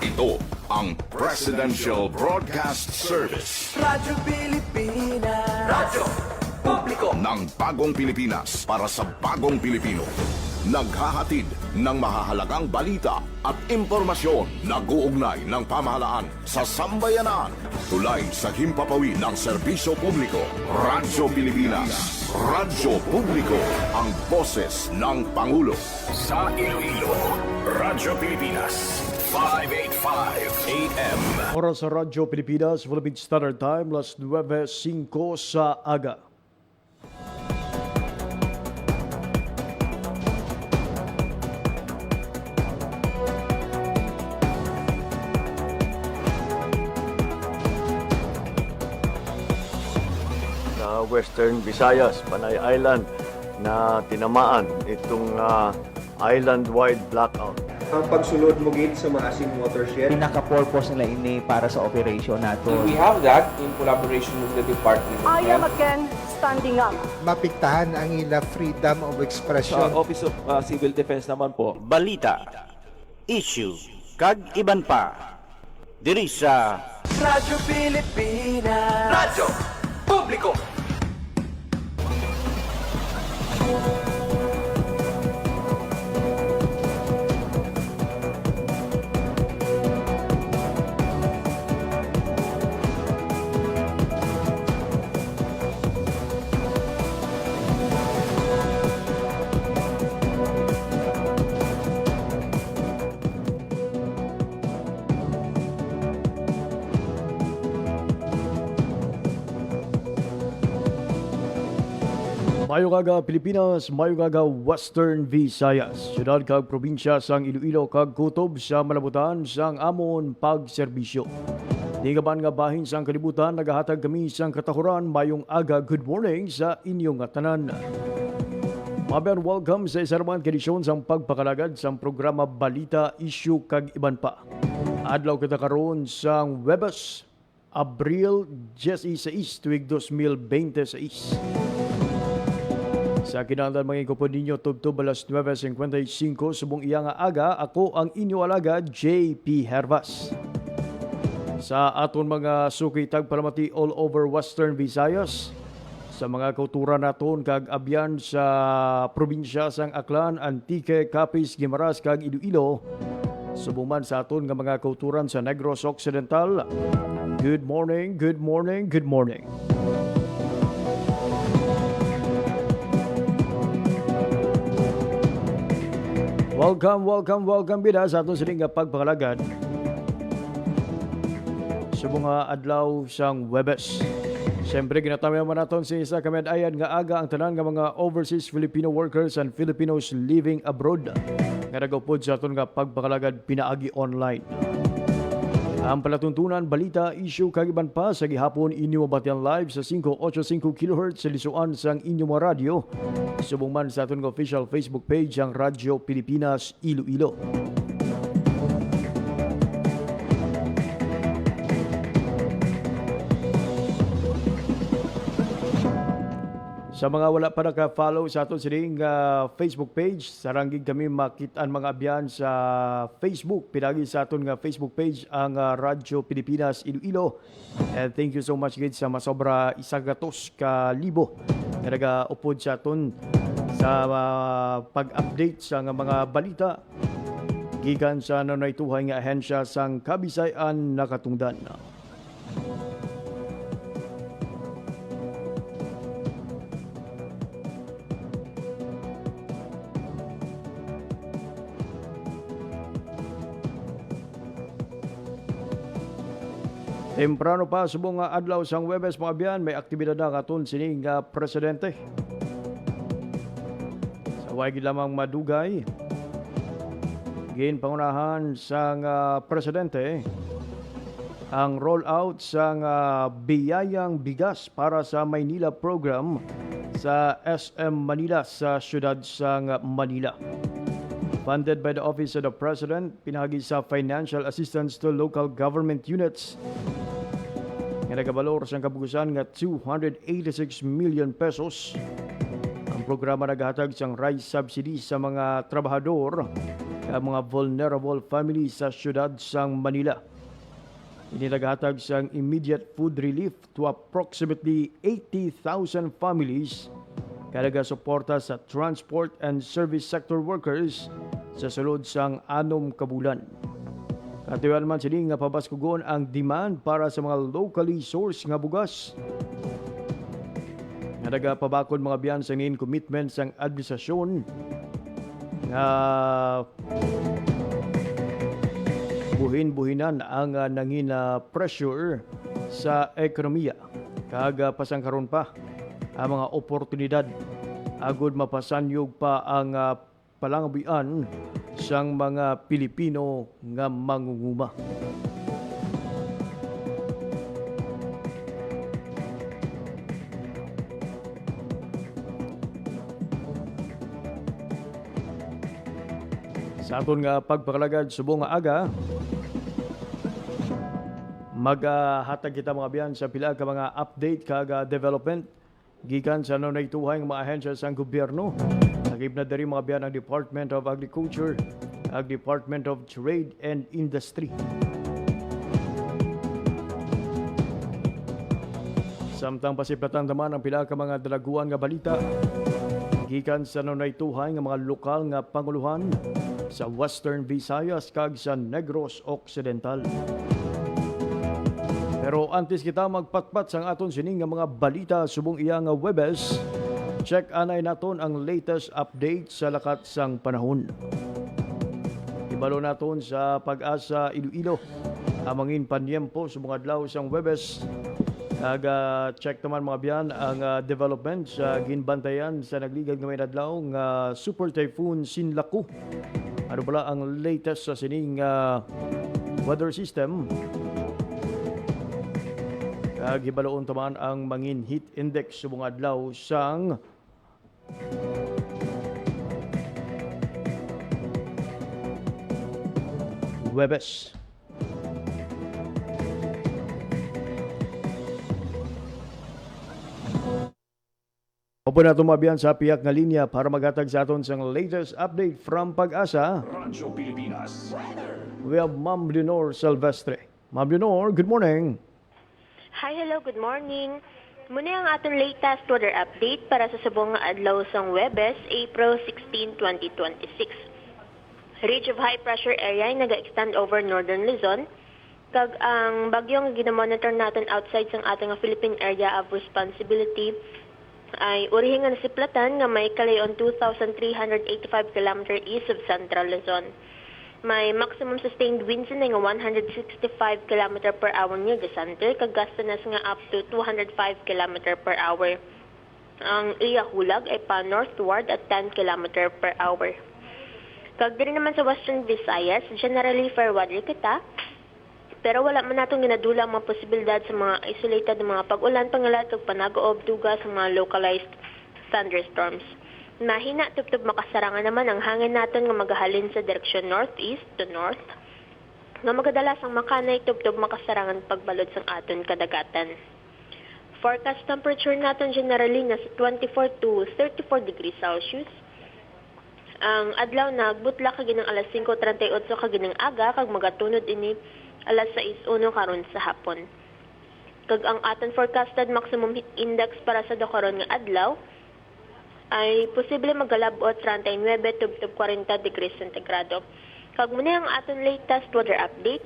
Ito ang Presidential Broadcast Service. Radyo Pilipinas. Radyo Publiko Ng bagong Pilipinas para sa bagong Pilipino. Naghahatid ng mahahalagang balita at impormasyon na guugnay ng pamahalaan sa sambayanan. Tulay sa himpapawid ng serbisyo publiko. Radyo Pilipinas. Radyo Publiko. Ang boses ng Pangulo. Sa Iloilo, Radyo Pilipinas. 585 AM. Oras sa Radyo Pilipinas, Philippine Standard Time, las 9:05 sa aga. Sa Western Visayas, Panay Island, na tinamaan itong island-wide blackout. Ang pagsulod mo gid sa Maasim watershed. Pinaka-purpose nila ini para sa operation nato. We have that in collaboration with the Department of I am Health. again standing up. Mapiktahan ang ila freedom of expression. Office of Civil Defense naman po. Balita, issue, kag iban pa. Diri sa Radyo Pilipinas. Radyo Publiko Mayong aga Pilipinas, mayong aga Western Visayas. Syudad kag probinsya sang Iloilo kag kutob sa malabutan sang amon pagserbisyo. Di gaban nga bahin sang kalibutan, nagahatag kami sang katahuran mayong aga good morning sa inyong tanan. Mabiyan, welcome sa isa naman kedisyon sang pagpakalagad sang programa Balita, Issue kag iban pa. Adlaw kita karon sang Webes, Abril 16, tuig 2026. Sa kinahanglan mga kupon ninyo, tubtob alas 9:55, subong iya nga aga, ako ang inyo alaga, JP Hervas. Sa aton mga sukitag palamati all over Western Visayas, sa mga kauturan naton kag abyan sa probinsya sang Aklan, Antique, Capiz, Guimaras kag Iloilo, subong man sa aton nga mga kauturan sa Negros Occidental. Good morning, good morning, good morning. Welcome bida sa atong sining nga pagpakalagad. Sa mga adlaw sang Webes. Siyempre, ginatamayan man naton sa isa kamadayan nga aga ang tanan nga mga overseas Filipino workers and Filipinos living abroad nga nagupod sa aton nga pagpakalagad pinaagi online. Ang palatuntunan, balita, issue kagiban pa sa gihapon inyo mabatian live sa 585 kHz sa lisuan sang inyo mga radyo. Subong man sa aton official Facebook page ang Radyo Pilipinas Iloilo. Sa mga wala pa naka-follow sa aton sining Facebook page, saranggig kami makitaan mga abyan sa Facebook. Pinagi sa aton nga Facebook page ang Radyo Pilipinas Iloilo. And thank you so much guys sa masobra 100,000 na nag-upod sa aton sa pag-update sa mga balita gikan sa nanaytuhay nga ahensya sang Kabisayan nakatungdan. Temprano pa subong nga adlaw sang Webes mga abyan, may aktibidad na katon sining presidente. Sa way gid lamang madugay, ginpangunahan sang presidente ang rollout sang biyayang bigas para sa Maynila program sa SM Manila sa siyudad sang Manila. Funded by the Office of the President, pinagi sa financial assistance to local government units nga nagabalor sa kabugusan nga 286 million pesos. Ang programa naghatag sang rice subsidy sa mga trabahador ang mga vulnerable families sa syudad sang Manila. Inilaghatag sang immediate food relief to approximately 80,000 families kalaga suporta sa transport and service sector workers sa sulod sang 6 ka bulan. Katuyan man sini nga pabaskugon ang demand para sa mga locally sourced nga bugas. Nga nagapabakod mga biyan sa ngin commitment sang administrasyon nga buhin-buhinan ang nangin pressure sa ekonomiya. Kaga pasangkaron pa ang mga oportunidad agud mapasanyog pa ang palangabian sang mga Pilipino nga mangunguma. Sa aton nga pagpakalagad subong nga aga, maghatag kita mga biyan sa pila ka mga update kaga development gikan sa nanaytuhay nga mga ahensya sa gobyerno. Nagib na diri mga biyan ang Department of Agriculture, ang Department of Trade and Industry. Samtang pasiplatan naman ang pila ka mga dalaguan nga balita gikan sa nanaytuhay nga mga lokal nga panguluhan sa Western Visayas kag sa Negros Occidental. Pero antes kita magpatpat sang aton sining nga mga balita subong iya nga Webes, check anay naton ang latest update sa lakat sang panahon. Ibalo naton sa Pag-asa Iloilo amangin panyempo subong adlaw sang Webes. Check naman mga biyan ang development sa ginbantayan sa nagligag nga may adlaw nga Super Typhoon Sinlaku. Ano pala ang latest sa sining weather system? Gibaloon taman ang mangin heat index subong adlaw sang Webes. Opo na tumabihan sa piyak nga linya para magatag sa aton sang latest update from Pag-asa. Radyo Pilipinas. We have Ma'am Leonor Silvestre. Ma'am Leonor, good morning. Hi, hello, good morning. Muna ang aton latest weather update para sa subong nga adlaw sang Webes, April 16, 2026. Ridge of high pressure area ay naga-extend over northern Luzon. Kag ang bagyong ginamonitor natin outside sang ating Philippine area of responsibility ay urihin nga nasiplatan nga may kalayon 2,385 km east of Central Luzon. May maximum sustained winds na nga 165 km per hour near the center, kag gastanas nga up to 205 km per hour. Ang iya hulag ay pa northward at 10 km per hour. Kag diri naman sa Western Visayas, generally fair weather kita, pero wala man natong ginadula ang mga posibilidad sa mga isolated na mga pag-ulan, pangalat ug panagoob duga sa mga localized thunderstorms. Mahina tubtob makasarangan naman ang hangin naton nga magahalin sa direksyon northeast to north. Nga magadalas ang makanay tubtob makasarangan pagbalod sang aton kadagatan. Forecast temperature naton generally nasa 24 to 34 degrees Celsius. Ang adlaw nagbutla kag ginang alas 5:38 kag ginang aga kag magatunod ini alas 6:01 karon sa hapon. Kag ang aton forecasted maximum heat index para sa karon nga adlaw ay posible magalabot 39 to 40 degrees centigrado. Kag muna ang aton latest weather update.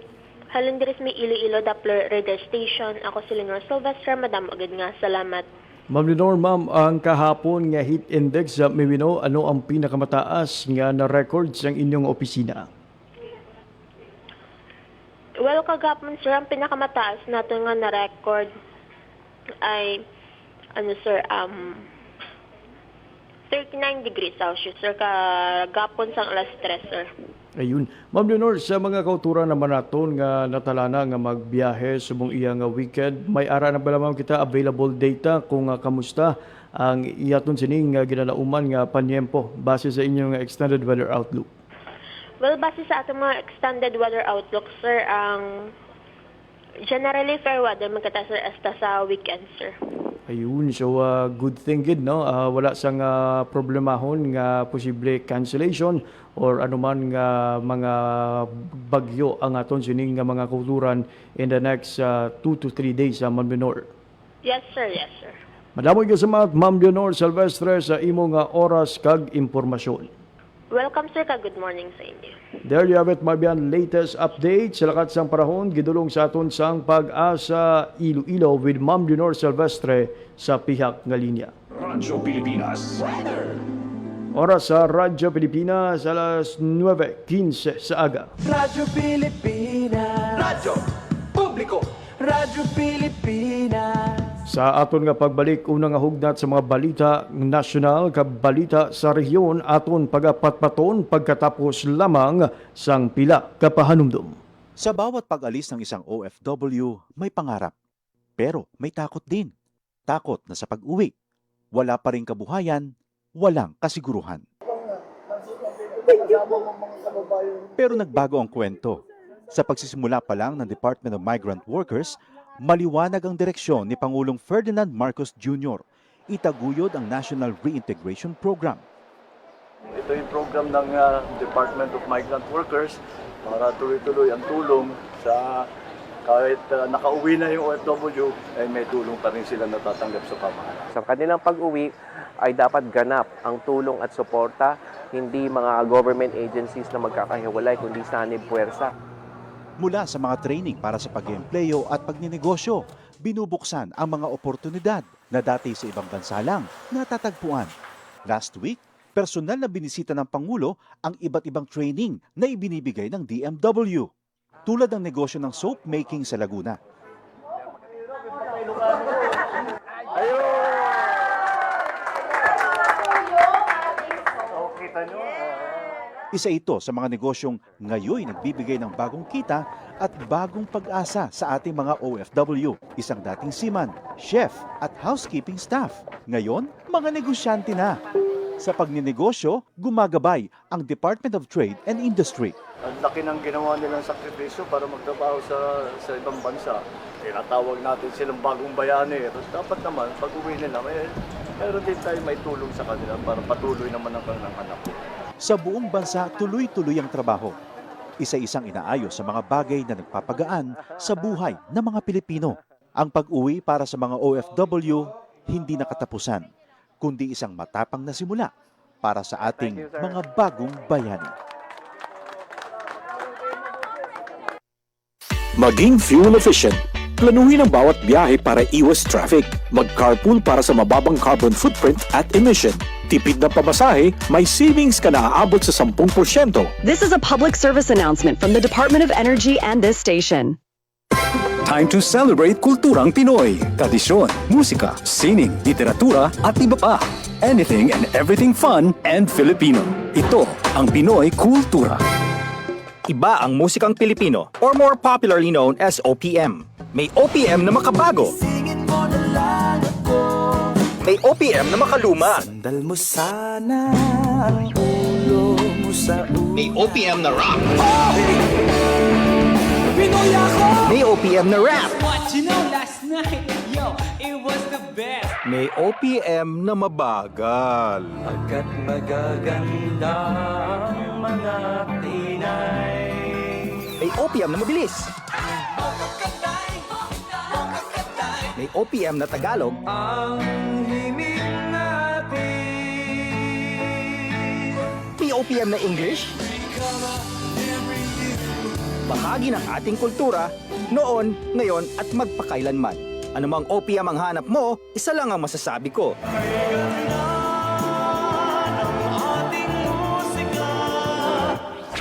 Halin diri may Iloilo Doppler radar station. Ako si Leonor Silvestre, madam agad nga. Salamat. Ma'am Leonor, ma'am, ang kahapon nga heat index sa Mimino, ano ang pinakamataas nga na record sa inyong opisina? Well, kagapon sir, ang pinakamataas nato nga na record ay 39 degrees Celsius, sir, kagapon sang alas 3, sir. Ayun. Ma'am Leonor, sa mga kauturan naman naton nga natalana nga magbiyahe subong iya nga weekend, may ara na ba lamang kita available data kung kamusta ang iyaton sining nga ginalauman nga panyempo base sa inyong extended weather outlook? Well, base sa atong mga extended weather outlook, sir, ang generally fair weather magkata, sir, hasta sa weekend, sir. Ayun, so good thing gid no. Wala sang problemahon nga posible cancellation or anuman nga mga bagyo ang aton sining nga mga kulturan in the next 2 to 3 days sa Manminor. Yes, sir. Yes, sir. Madamay ka sa mga Ma'am Leonor Silvestre sa imo nga oras kag impormasyon. Welcome, sir. Good morning sa inyo. There you have it, Mabian. Latest update sa lakat sang panahon, gidulong sa aton sang Pag-asa Iloilo with Ma'am Leonor Silvestre sa pihak nga linya. Radyo Pilipinas. Oras sa Radyo Pilipinas, alas 9:15 sa aga. Radyo Pilipinas. Radyo Publiko. Radyo Pilipinas. Sa aton nga pagbalik, unang nga hugnat sa mga balita nasyonal kag balita sa rehiyon, aton pagapatpaton pagkatapos lamang sang pila ka pahanumdum. Sa bawat pag-alis ng isang OFW, may pangarap. Pero may takot din. Takot na sa pag-uwi. Wala pa rin kabuhayan, walang kasiguruhan. Pero nagbago ang kwento. Sa pagsisimula pa lang ng Department of Migrant Workers, maliwanag ang direksyon ni Pangulong Ferdinand Marcos Jr. Itaguyod ang National Reintegration Program. Ito yung program ng Department of Migrant Workers para tuloy-tuloy ang tulong sa kahit nakauwi na yung OFW, ay may tulong pa rin sila natatanggap sa pamahalaan. Sa kanilang pag-uwi ay dapat ganap ang tulong at suporta, hindi mga government agencies na magkakahiwalay, kundi sanib puwersa. Mula sa mga training para sa pag-eempleyo at pagninegosyo, binubuksan ang mga oportunidad na dati sa ibang bansa lang natatagpuan. Last week, personal na binisita ng Pangulo ang iba't ibang training na ibinibigay ng DMW, tulad ng negosyo ng soap making sa Laguna. Isa ito sa mga negosyong ngayon nagbibigay ng bagong kita at bagong pag-asa sa ating mga OFW. Isang dating seaman, chef at housekeeping staff. Ngayon, mga negosyante na. Sa pagninegosyo, gumagabay ang Department of Trade and Industry. Ang laki ng ginawa nilang sakripisyo para magtrabaho sa ibang bansa. Tinatawag natin silang bagong bayani. Dapat naman, pag-uwi nila, mayroon din tayo may tulong sa kanila para patuloy naman ang kanilang anak. Sa buong bansa, tuloy-tuloy ang trabaho. Isa-isang inaayos sa mga bagay na nagpapagaan sa buhay ng mga Pilipino. Ang pag-uwi para sa mga OFW, hindi nakatapusan, kundi isang matapang na simula para sa ating mga bagong bayani. Maging fuel efficient. Planuhin ang bawat biyahe para iwas traffic. Mag-carpool para sa mababang carbon footprint at emission. Tipid na pamasahe, may savings ka na aabot sa 10%. This is a public service announcement from the Department of Energy and this station. Time to celebrate kulturang Pinoy. Tradisyon, musika, sining, literatura at iba pa. Anything and everything fun and Filipino. Ito ang Pinoy Kultura. Iba ang musikang Pilipino or more popularly known as OPM. May OPM na makabago. May OPM na makaluma. Sandal mo sana ang ulo mo sa ulo. May OPM na rock. Pinoy ako! May OPM na rap. What you know last night, yo, it was the best. May OPM na mabagal. Agad magaganda ang mga Pinay. May OPM na mabilis. May OPM na Tagalog. Ang himig natin. May OPM na English. Bahagi ng ating kultura, noon, ngayon at magpakailanman. Anumang OPM ang hanap mo, isa lang ang masasabi ko.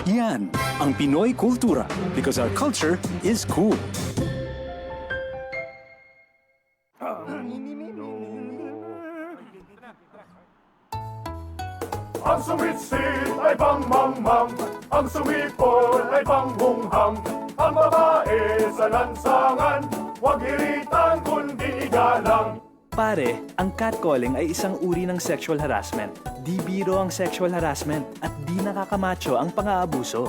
Yan ang Pinoy Kultura because our culture is cool. Ang sumitsit ay pangmangmang, ang sumipol ay panghunghang, ang babae sa lansangan, huwag hiritan kundi igalang. Pare, ang catcalling ay isang uri ng sexual harassment. Di biro ang sexual harassment at di nakakamacho ang pang-aabuso.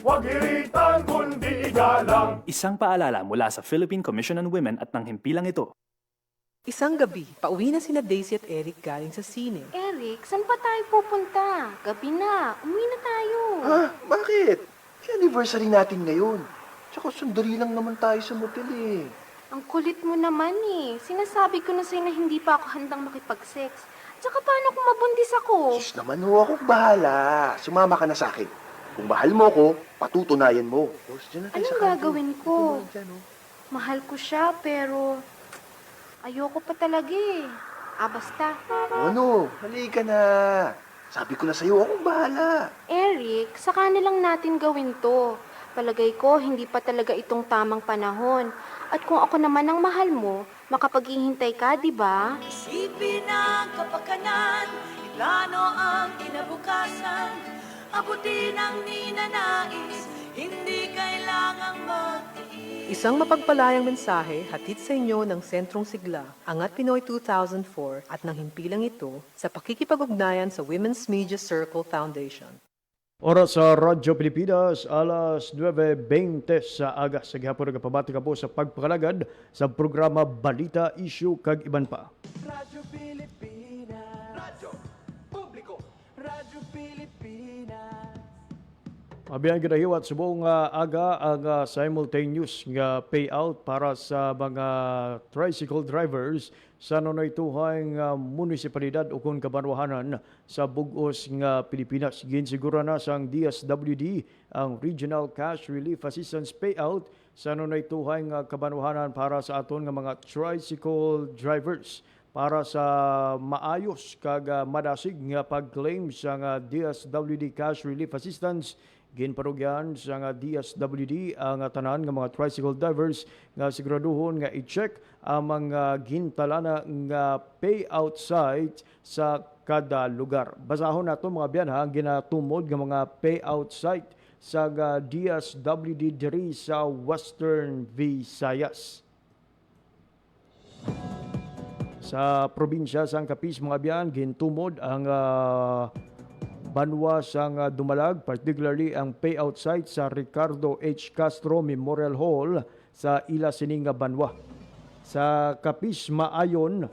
Huwag hiritan kundi igalang. Isang paalala mula sa Philippine Commission on Women at ng himpilang ito. Isang gabi, pauwi na sina Daisy at Eric galing sa sine. Eric, saan pa tayo pupunta? Gabi na, umuwi na tayo. Ha? Bakit? Anniversary natin ngayon. Tsaka sandali lang naman tayo sa motel eh. Ang kulit mo naman eh. Sinasabi ko na sa'yo na hindi pa ako handang makipag-sex. Tsaka paano kung mabundis ako? Sus naman ho, ako bahala. Sumama ka na sa akin. Kung mahal mo ko, patutunayan mo. Anong gagawin ko? Mahal ko siya, pero ayoko pa talaga eh. Basta. Ano? Halika na. Sabi ko na sa'yo, akong bahala. Eric, saka na lang natin gawin to. Palagay ko, hindi pa talaga itong tamang panahon. At kung ako naman ang mahal mo, makapaghihintay ka, di ba? Isipin ang kapakanan, iplano ang kinabukasan, abutin ang ninanais, hindi kailangang magtiis. Isang mapagpalayang mensahe hatid sa inyo ng Sentrong Sigla, Angat Pinoy 2004 at ng himpilang ito sa pakikipag-ugnayan sa Women's Media Circle Foundation. Oras sa Radyo Pilipinas, alas 9:20 sa aga. Sa gihapon nagpabati ka po sa pagpakalagad sa programa Balita, Issue, kag iban pa. Radyo Pilipinas. Radyo Publiko. Radyo Pilipinas. Mabiyang ginahiwat sa buong aga ang simultaneous nga payout para sa mga tricycle drivers sa nunay-tuhang munisipalidad o kung kabanwahanan sa bugos nga Pilipinas. Ginsigura na sang DSWD ang Regional Cash Relief Assistance Payout sa nunay-tuhang kabanwahanan para sa aton nga mga tricycle drivers para sa maayos kag madasig nga pag-claim sa DSWD Cash Relief Assistance. Ginparugyan sa nga DSWD ang tanan nga mga tricycle drivers nga siguraduhon nga i-check ang mga gintalana nga payout site sa kada lugar. Basahon nato mga biyan ang ginatumod nga mga payout site sa DSWD diri sa Western Visayas. Sa probinsya sang Capiz mga biyan gintumod ang banwa sang dumalag, particularly ang payout site sa Ricardo H. Castro Memorial Hall sa Ila Sininga Banwa. Sa Capiz, Maayon,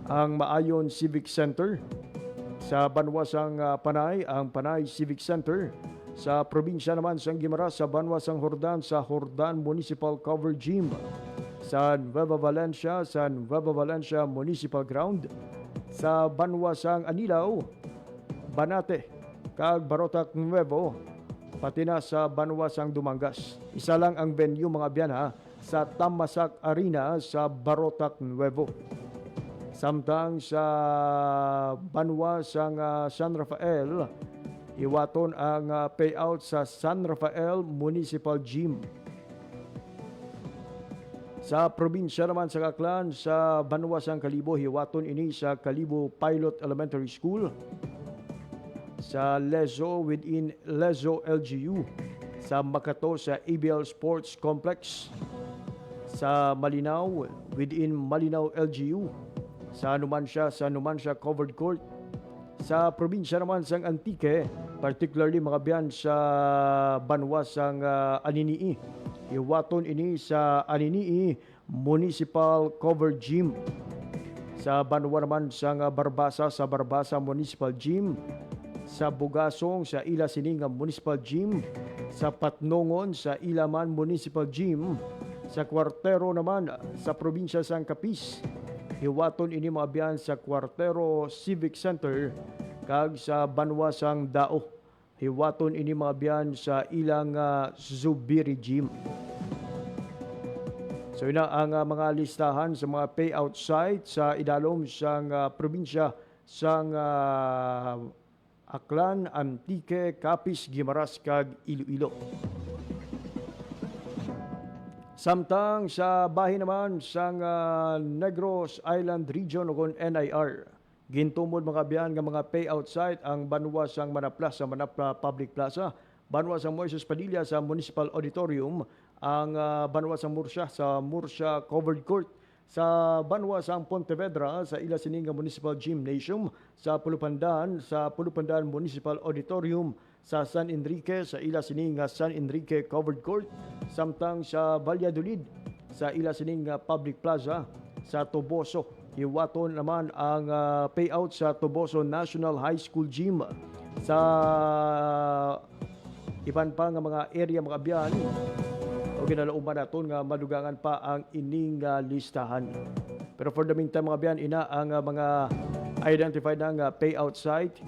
ang Maayon Civic Center. Sa banwa sang Panay, ang Panay Civic Center. Sa probinsya naman sang Guimaras, sa banwa sang Hordan, sa Hordan Municipal Cover Gym. Sa Nueva Valencia Municipal Ground. Sa banwa sang Anilaw, Banate, kag Barotac Nuevo, pati na sa banwa sang Dumangas. Isa lang ang venue mga biyan sa Tamasak Arena sa Barotac Nuevo. Samtang sa banwa sang San Rafael, iwaton ang payout sa San Rafael Municipal Gym. Sa probinsya naman sa Aklan, sa banwa sang Kalibo, hiwaton ini sa Kalibo Pilot Elementary School. Sa Lezo within Lezo LGU. Sa Makato sa ABL Sports Complex. Sa Malinaw within Malinaw LGU. Sa Numancia Covered Court. Sa probinsya naman sang Antique, particularly mga biyan sa banwa sang Aninii. Iwaton ini sa Aninii Municipal Covered Gym. Sa banwa naman sang Barbasa sa Barbasa Municipal Gym. Sa Bugasong sa Ila Sininga Municipal Gym. Sa Patnongon sa Ilaman Municipal Gym. Sa Kwartero naman sa probinsya sang Capiz. Hiwaton ini mga biyan sa Kwartero Civic Center kag sa banwa sang Dao. Hiwaton ini mga biyan sa ilang Zubiri Gym. So ina ang mga listahan sa mga payout site sa idalom sang probinsya sang Aklan, Antique, Capiz, Guimaras kag Iloilo. Samtang sa bahin naman sang Negros Island Region o NIR, gintumod mga biyan nga mga payout site ang banwa sang Manapla sa Manapla Public Plaza, banwa sang Moises Padilla sa Municipal Auditorium, ang banwa sang Murcia sa Murcia Covered Court, sa banwa sang Pontevedra sa Ila Sininga Municipal Gymnasium, sa Pulupandan Municipal Auditorium, sa San Enrique sa Ila Sininga San Enrique Covered Court, samtang sa Valladolid sa ila sining public plaza sa Toboso. Iwaton naman ang payout sa Toboso National High School Gym sa iban pa nga mga area mga biyan o ginalauman naton nga madugangan pa ang ining listahan. Pero for the meantime mga biyan, ina ang mga identified na payout site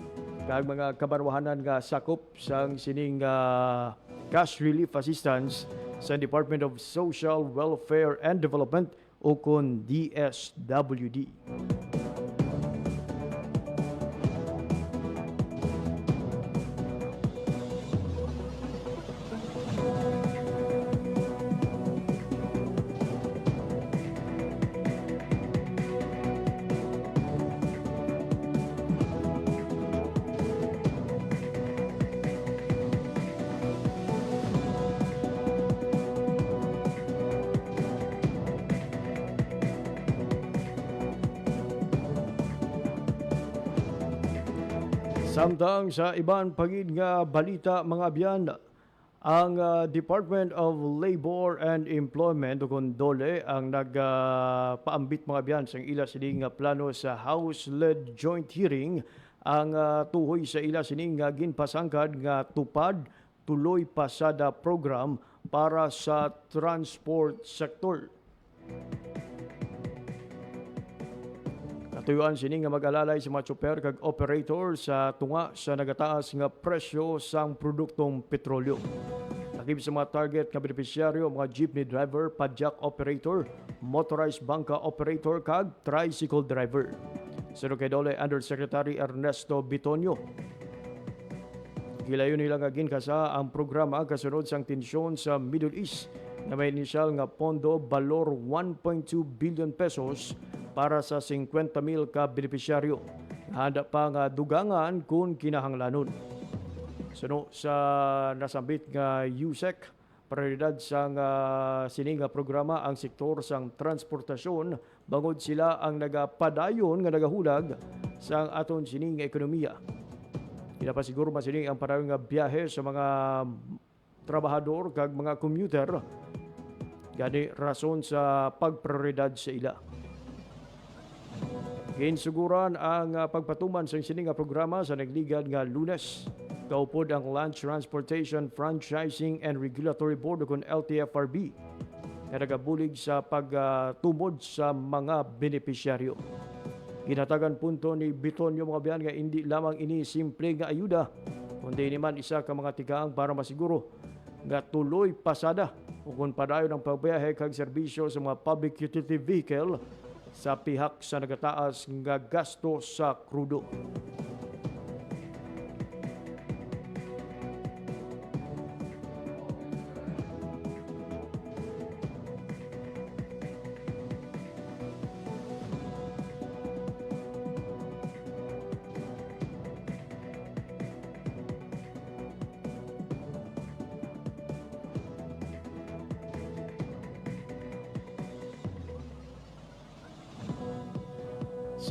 kag mga kabarwahanan nga sakop sang sining cash relief assistance sa Department of Social Welfare and Development o kon DSWD. Samtang sa iban pagid nga balita mga biyan, ang Department of Labor and Employment o kon DOLE ang nagpaambit mga biyan sa ila sining plano sa House-led joint hearing ang tuhoy sa ila sining ginpasangkad nga tupad tuloy pasada program para sa transport sector. Katuyuan sini nga mag-alalay sa mga tsuper kag operator sa tunga sa nagataas nga presyo sang produktong petrolyo. Lakip sa mga target nga benepisyaryo mga jeepney driver, padjak operator, motorized bangka operator kag tricycle driver. Sino kay DOLE Undersecretary Ernesto Bitonio. Gilayon nila nga ginkasa ang programa kasunod sang tensyon sa Middle East na may inisyal nga pondo balor 1.2 billion pesos para sa 50,000 ka benepisyaryo. Handa pa nga dugangan kung kinahanglanon. Suno sa nasambit nga USEC, prioridad sang sining nga programa ang sektor sang transportasyon bangod sila ang nagapadayon nga nagahulag sang aton sining ekonomiya. Pinapasiguro masining ang parang nga biyahe sa mga trabahador kag mga commuter. Gani rason sa pagprioridad sa ila. Ginsuguran ang pagpatuman sa sining nga programa sa nagligad nga Lunes. Kaupod ang Land Transportation Franchising and Regulatory Board o kon LTFRB na nagabulig sa pagtumod sa mga benepisyaryo. Ginatagan punto ni Bitonio mga biyan nga hindi lamang ini simple nga ayuda, kundi naman isa ka mga tigaang para masiguro nga tuloy pasada o kung padayon ang pagbiyahe kag serbisyo sa mga public utility vehicle sa pihak sa nagataas nga gasto sa krudo.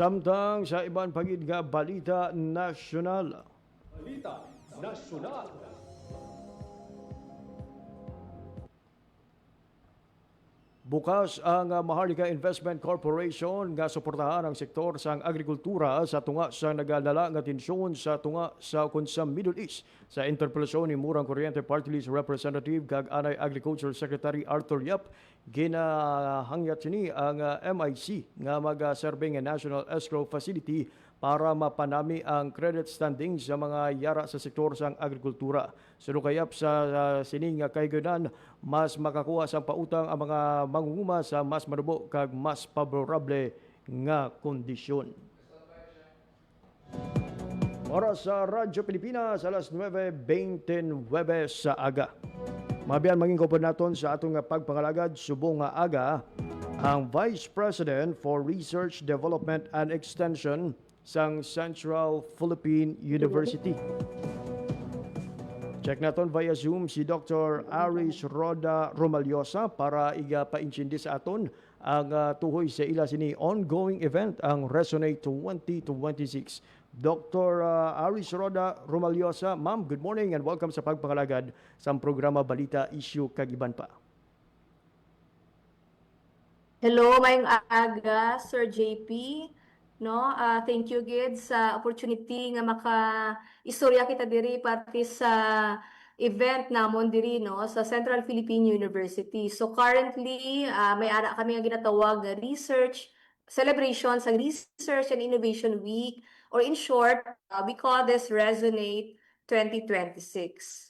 Samtang sa iban pagid nga balita nasyonal. Balita nasyonal. Bukas ang Maharlika Investment Corporation nga suportahan ang sektor sang agrikultura sa tunga sa nagalala nga tensyon sa tunga sa sa Middle East. Sa interpelasyon ni Murang Kuryente Party List Representative kag Anay Agriculture Secretary Arthur Yap, ginahangyat sini ang MIC nga mag-serve nga National Escrow Facility para mapanami ang credit standing sa mga yara sa sektor sang agrikultura. Sulukayap sa sining kaygunan, mas makakuha sa pautang ang mga mangunguma sa mas manubo kag mas favorable nga kondisyon. Oras sa Radyo Pilipinas, alas 9:29 sa aga. Mabiyan maging kupod naton sa atong pagpangalagad subong nga aga ang Vice President for Research, Development and Extension sang Central Philippine University. Check naton via Zoom si Dr. Aris Roda Romaliosa para iga-painchindi sa aton ang tuhoy sa ila sini ongoing event ang Resonate 2026. Dr. Aris Roda Romaliosa, ma'am, good morning and welcome sa pagpangalagad sa programa Balita Issue kag Iban pa. Hello, mayong aga, Sir JP. No, thank you gid sa opportunity nga istorya kita diri pati sa event namon diri no sa Central Philippine University. So currently, may ara kami nga ginatawag nga research celebration sa Research and Innovation Week, or in short, we call this Resonate 2026.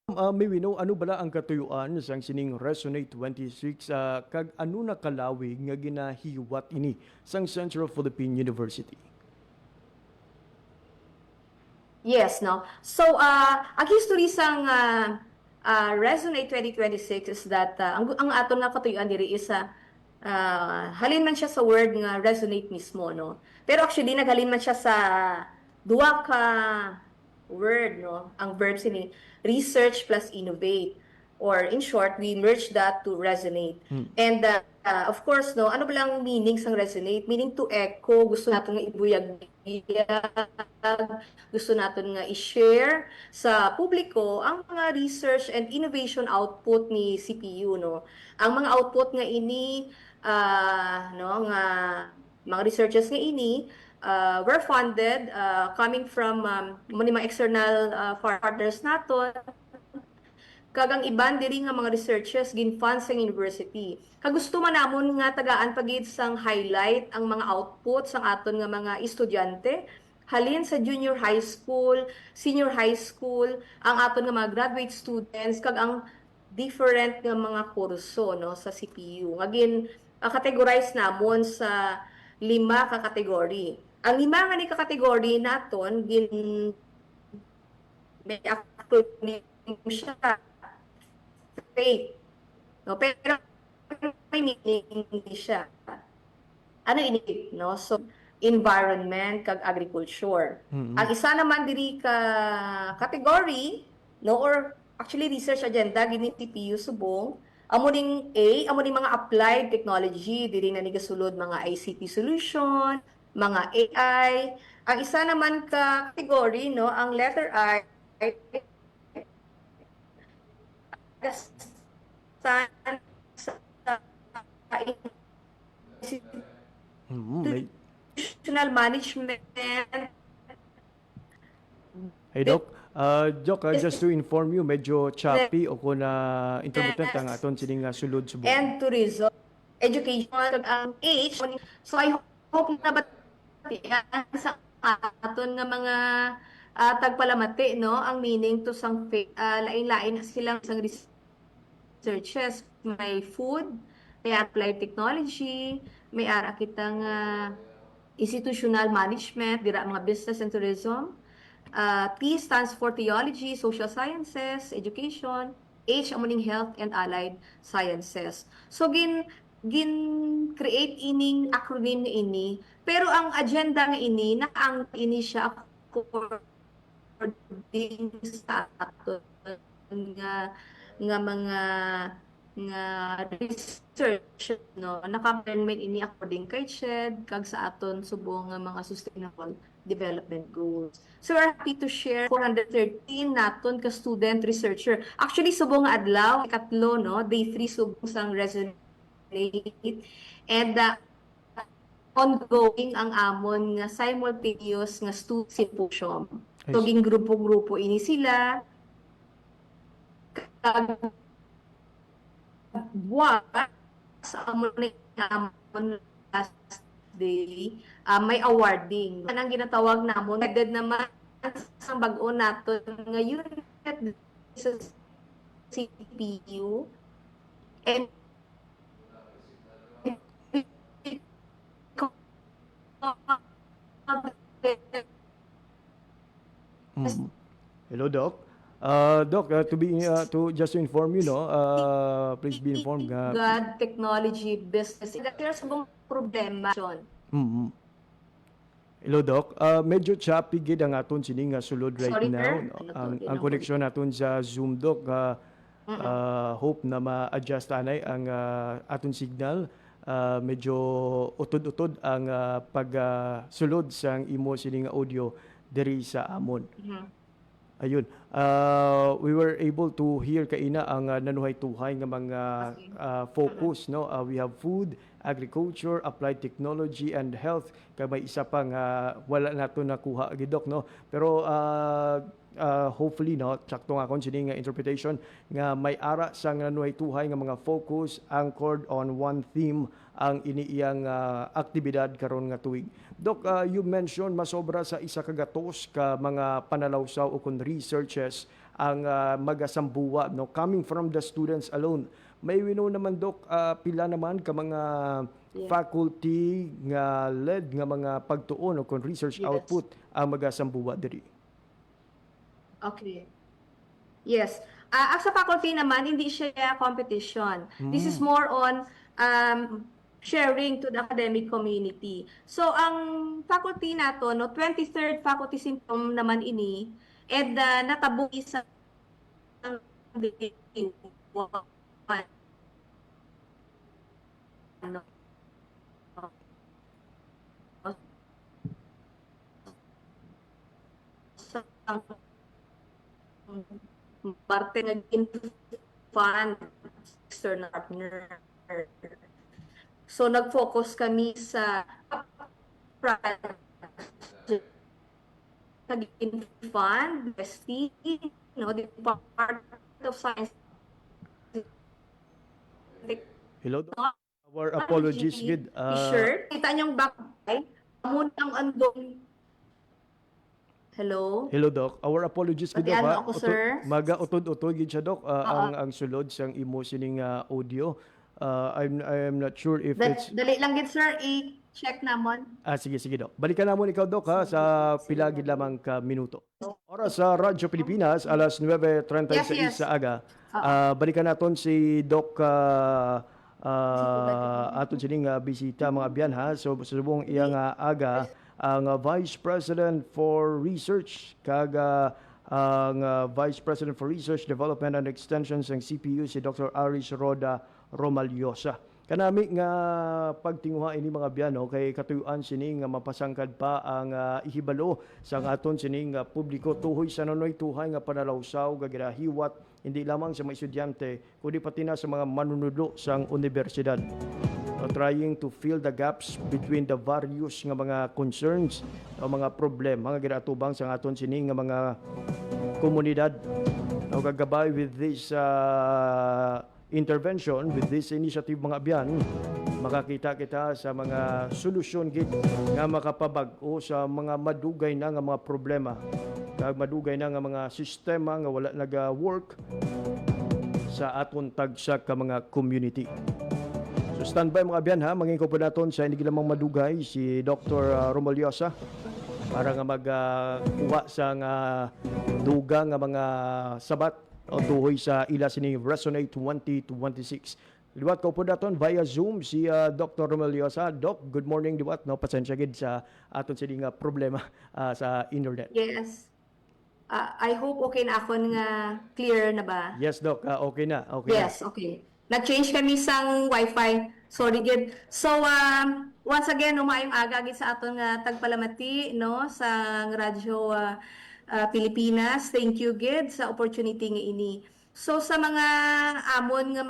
May wino, ano bala ang katuyuan sa sining Resonate 26 kag ano na kalawig nga ginahiwat ini sang Central Philippine University? Yes, no. So, ang history sang Resonate 2026 is that ang aton nga katuyuan diri is halin man siya sa word nga resonate mismo, no. Pero actually naghalin man siya sa duha ka word, no. Ang verb sini research plus innovate, or in short, we merge that to resonate. And of course, no, ano ba lang meaning sang resonate? Meaning to echo, gusto natin nga ibuyag, gusto natin nga i-share sa publiko ang mga research and innovation output ni CPU, no. Ang mga output nga ini, no, nga mga researchers nga ini, were funded coming from mga external partners naton, kagang iban diri nga mga researchers gin-fund sa university. Kagusto man namon nga tagaan pagid sang highlight ang mga output sang aton nga mga estudyante halin sa junior high school, senior high school, ang aton nga mga graduate students kag ang different nga mga kurso no sa CPU. Ngagin categorize namon sa 5 ka kategory. Ang 5 nga ni ka-kategory naton may acronym siya, faith. No, pero may meaning hindi siya. Ano ini, no? So environment kag agriculture. Ang isa naman diri ka category, no, or actually research agenda gini CPU subong, amo ning A, amo ning mga applied technology diri na nigasulod mga ICT solution, mga AI. Ang isa naman ka category, no, ang letter I, institutional management. Hey Doc, Doc, just to inform you, medyo choppy o kung na intermittent ang aton sining sulod subong. And tourism, education, ang H. So I hope na ba sa aton nga mga tagpalamati, no, ang meaning to sang lain-lain silang isang researches. May food, may applied technology, may ara kitang institutional management, dira mga business and tourism. T stands for theology, social sciences, education. H amuning health and allied sciences. So create ining acronym nga ini, pero ang agenda nga ini nakaang ini siya according sa aton nga mga research, no, naka-implement ini according kay CHED kag sa aton subong nga mga sustainable development goals. So we're happy to share 413 naton ka student researcher. Actually subong nga adlaw ikatlo, no, day 3 subong sang Resonate, and ongoing ang amon nga simultaneous nga student symposium. So ging grupo-grupo ini sila buwan sa amon last day, may awarding. Anang ginatawag namon, headed naman sa bag-o naton nga unit sa CPU, and Hello, Doc. Doc, just to inform you, no, please be informed nga God, technology, business, kaya subong problema. Hello, Doc. Medyo choppy gid ang aton sining sulod right Sorry, now. sir. No? Ang connection naton sa Zoom, Doc. Hope na ma-adjust anay ang aton signal. Medyo utod-utod ang pagsulod sang imo sining audio diri sa amon. Ayun. We were able to hear kaina ang nanuhay-tuhay nga mga focus, no? We have food, agriculture, applied technology, and health. Kaya may isa pa nga wala nato nakuha gidok, no? Pero hopefully, no, sakto nga kon sining interpretation nga may ara sa nanuhay-tuhay nga mga focus anchored on one theme ang iniiyang aktibidad karon nga tuig. Dok, you mentioned masobra sa isa ka gatos ka mga panalawsaw o kun researches ang magasambuwa, no, coming from the students alone. May we know naman, Dok, pila naman ka mga faculty nga led nga mga pagtuon o kun research output ang magasambuwa diri. Okay. Yes. As a faculty naman, hindi siya competition. This is more on sharing to the academic community. So, ang faculty nato, no, 23rd faculty symptom naman ini, and natabuhi sa ano, sa parte ng fund external partner. So nag-focus kami sa fund, ST, no, Department of Science. Hello, Doc. Our apologies, good. T-shirt. Kita niyong backay. Amunang andong. Hello? Hello, Doc. Our apologies, good, Doc. Ako, sir. Maga-utod-utod gid siya, Doc. Ang sulod sang imo sining audio. I'm not sure if it's... Dali lang gid, sir. I-check namon. Sige, Doc. Balikan namon ikaw, Doc, ha, sa pilagid lamang ka minuto. Oras sa Radyo Pilipinas, alas 9:36 sa aga. Balikan naton si Doc aton sining bisita mga abyan, ha. So subong iyang aga ang Vice President for Research kag ang Vice President for Research, Development and Extension ng CPU si Dr. Aris Roda Romaliosa. Kanami nga pagtinguha ini mga biyano kay katuyuan sining mapasangkad pa ang ihibalo sa aton sining publiko tuhoy sa nanoy-tuhay nga panalawsaw gagirahiwat hindi lamang sa mga estudyante kundi pati na sa mga manunudo sang universidad. Trying to fill the gaps between the various nga mga concerns o mga problem mga giratubang sa aton sining nga mga komunidad. Gagabay with this intervention, with this initiative mga abyan, makakita kita sa mga solusyon gid nga makapabag-o sa mga madugay na nga mga problema kag madugay na nga mga sistema nga wala naga-work sa aton tagsa ka mga community. So standby mga abyan, ha, mangingko po naton sa hindi lamang madugay si Dr. Romaliosa para nga magkuha sa nga duga nga mga sabat o tuhoy sa ila sining Resonate 2026. Liwat ko po naton via Zoom si Dr. Romaliosa. Doc, good morning liwat, no, pasensya gid sa aton sining problema sa internet. Yes. I hope okay na ako nga clear na ba? Yes, Doc, okay na. Yes, okay. Na-change kami sang Wi-Fi. Sorry gid. So once again, umayong aga gid sa aton nga tagpalamati, no, sa radyo Pilipinas. Thank you gid sa opportunity nga ini. So sa mga amon nga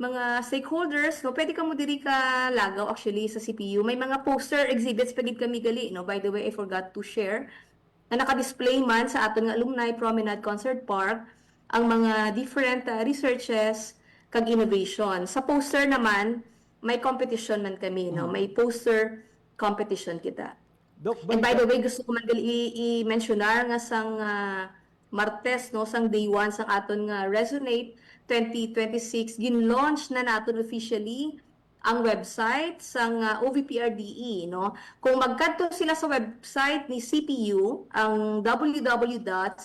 mga stakeholders, no, pwede ka mo diri ka lagaw actually sa CPU. May mga poster exhibits pa gid kami gali, no. By the way, I forgot to share na naka-display man sa aton nga Alumni Promenade Concert Park ang mga different researches kag innovation. Sa poster naman, may competition man kami, no. May poster competition kita. And by the way, gusto ko man i-mentionar nga sang Martes, no, sang day 1 sang aton nga Resonate 2026, gin-launch na naton officially ang website sang OVPRDE, no. Kung magkadto sila sa website ni CPU, ang www.cpu.edu.ph,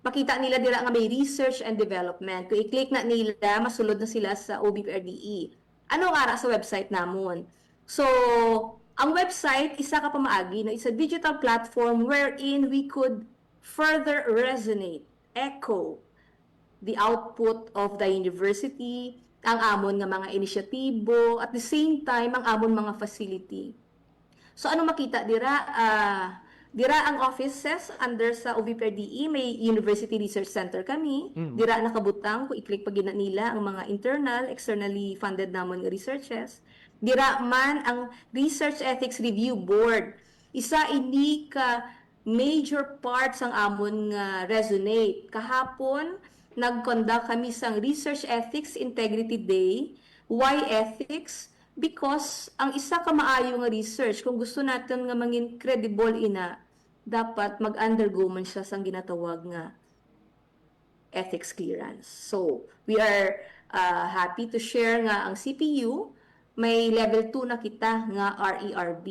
makita nila dira nga may research and development. Kung i-click na nila, masulod na sila sa OVPRDE. Ano ang ara sa website namon? So, ang website, isa ka pamaagi, no? It's a digital platform wherein we could further resonate, echo the output of the university, ang amon nga mga inisyatibo, at the same time, ang amon mga facility. So, ano makita dira? Dira ang offices under sa OVPRDE, may University Research Center kami. Dira nakabutang kung i-click pag nila ang mga internal, externally funded namon nga researches. Dira man ang Research Ethics Review Board. Isa ini ka major parts ang amon nga resonate. Kahapon, nag-conduct kami sang Research Ethics Integrity Day. Why ethics? Because ang isa ka maayo nga research, kung gusto natin nga mangin credible ina, dapat mag-undergo man siya sang ginatawag nga ethics clearance. So, we are happy to share nga ang CPU, may level 2 na kita nga RERB.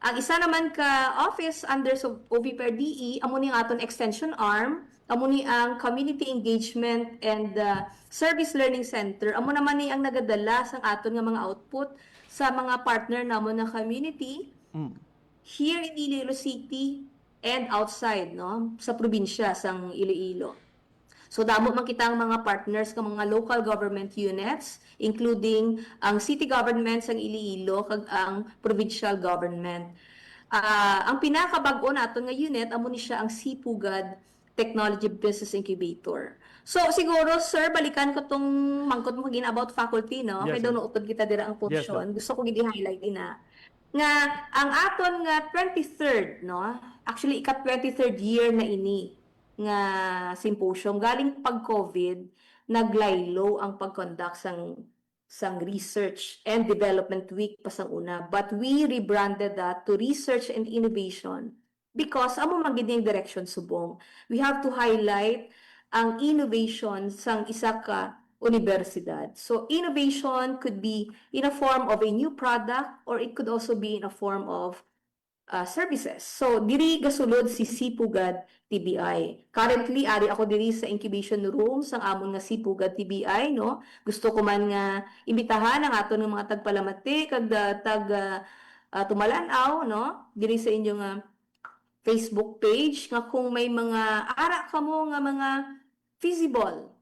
Ang isa naman ka office under sa OVPRDE, amo ni aton extension arm, amo ni ang Community Engagement and Service Learning Center. Amo naman ni ang nagadala sa aton nga mga output sa mga partner namon na community here in Iloilo City and outside, no, sa probinsya sang Iloilo. So damo man kita ang mga partners ng mga local government units, including ang city government sang Iloilo kag ang provincial government. Ang pinakabag-o naton nga unit amo ni siya ang Sipugad Technology Business Incubator. So siguro sir, balikan ko tong mangkot mo gin about faculty, no? Kay daw utod kita dira ang portion. Gusto ko gid i-highlight ina nga ang aton nga 23rd, no? Actually ika 23rd year na ini nga symposium galing pag COVID, naglaylo ang pag-conduct sang Research and Development Week pa sang una, but we rebranded that to Research and Innovation because amo man gid yung direction subong. We have to highlight ang innovation sang isa ka universidad. So innovation could be in a form of a new product or it could also be in a form of services. So, diri gasulod si Sipugad TBI. Currently, ari ako diri sa incubation room sang amon nga Sipugad TBI, no? Gusto ko man nga imbitahan ang aton nga mga tagpalamati kag tumalanaw, no? Diri sa inyong Facebook page nga kung may mga ara kamo nga mga feasible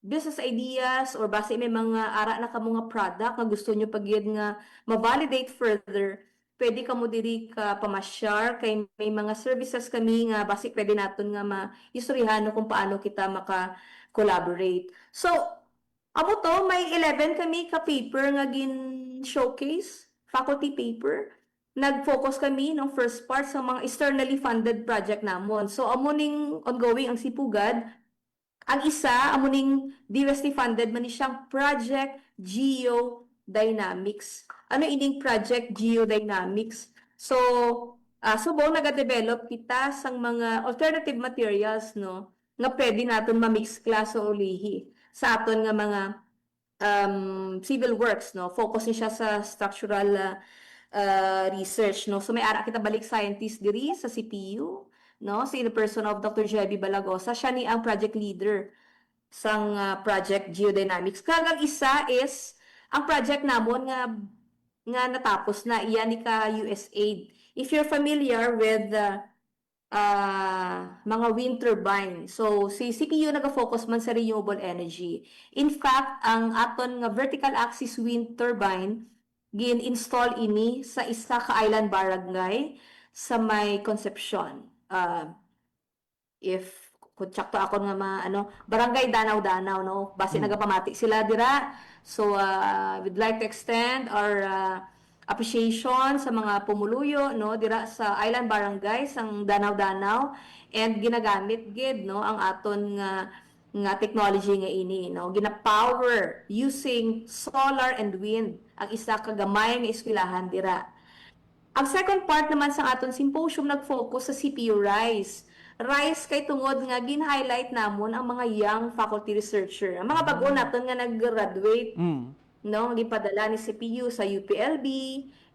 business ideas or base may mga ara na kamo nga product nga gusto nyo pagid nga ma-validate further, pwede ka mo diri ka pamasyar kay may mga services kami nga basic pwede naton nga ma-istoryahan kung paano kita maka-collaborate. So, amo to, may 11 kami ka paper nga gin-showcase, faculty paper. Nag-focus kami ng first part sa mga externally funded project namon. So, amo ning ongoing ang Sipugad. Ang isa, amo ning DOST funded man ni siyang Project Geodynamics. Ano ining Project Geodynamics? So, subong nag-develop kita sang mga alternative materials, no, nga pwede natin ma-mix class o ulihi sa aton nga mga civil works, no. Focus ni siya sa structural research, no. So may ara kita balik scientist diri sa CPU, no, si the person of Dr. Jebby Balagosa. Siya ni ang project leader sang Project Geodynamics. Kagang isa is ang project namon nga natapos na iyan ni ka USAID. If you're familiar with mga wind turbine, so si CPU nag-focus man sa renewable energy. In fact, ang aton nga vertical axis wind turbine gin-install ini sa isa ka island barangay sa may Concepcion. If kutsakto ako nga barangay Danau-Danau, no, base nagapamati sila dira. So we'd like to extend our appreciation sa mga pumuluyo, no, dira sa island barangay sang Danau-Danau, and ginagamit gid, no, ang aton nga technology nga ini, no, gina-power using solar and wind ang isa ka gamay nga eskwelahan dira. Ang second part naman sa aton symposium nag-focus sa CPU RISE. RISE kay tungod nga gin-highlight namon ang mga young faculty researcher. Ang mga bago naton nga nag-graduate, no, gipadala ni CPU sa UPLB,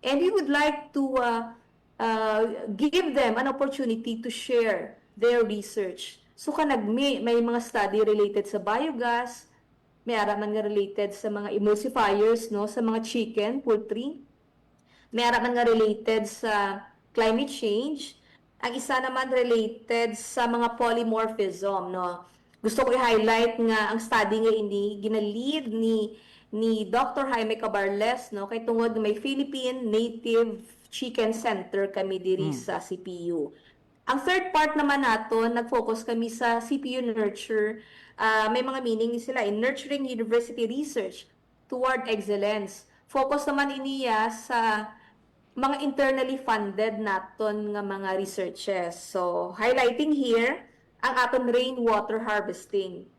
and we would like to give them an opportunity to share their research. So may mga study related sa biogas, may araman nga related sa mga emulsifiers, no, sa mga chicken, poultry. May araman nga related sa climate change. Ang isa naman related sa mga polymorphism, no. Gusto ko i-highlight nga ang study nga ini ginalead ni Dr. Jaime Cabarles, no, kay tungod may Philippine native chicken center kami diri sa CPU. Ang third part naman nato, nag-focus kami sa CPU Nurture. May mga meaning sila in nurturing university research toward excellence. Focus naman iniya sa mga internally funded naton nga mga researches. So, highlighting here ang aton rainwater harvesting.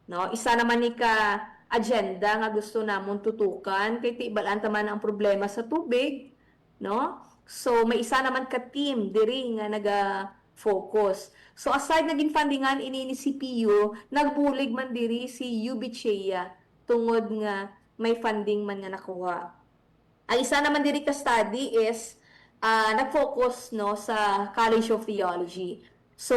No, isa naman ni ka agenda nga gusto namon tutukan kay tibalan taman ang problema sa tubig, no? So, may isa naman ka team diri nga naga-focus. So, aside naging fundingan ini ni CPU, nagbulig man diri si UBCHEA tungod nga may funding man nga nakuha. Ang isa naman diri ka study is nag-focus no sa College of Theology. So,